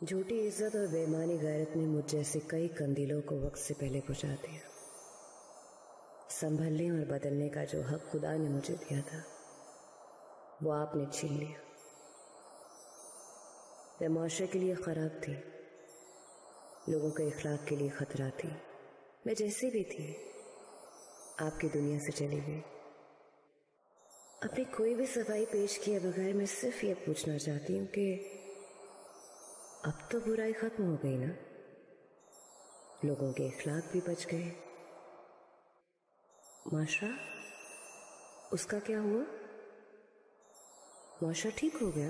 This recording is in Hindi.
झूठी इज्जत और बेईमानी गैरत ने मुझ जैसे कई कंदीलों को वक्त से पहले बुझा दिया। संभलने और बदलने का जो हक खुदा ने मुझे दिया था वो आपने छीन लिया। मैं माशरे के लिए खराब थी, लोगों के इखलाक के लिए खतरा थी। मैं जैसी भी थी आपकी दुनिया से चली गई। अपनी कोई भी सफाई पेश किए बगैर मैं सिर्फ ये पूछना चाहती हूँ कि अब तो बुराई खत्म हो गई ना? लोगों के इखलाक भी बच गए। माशरा, उसका क्या हुआ? माशरा ठीक हो गया?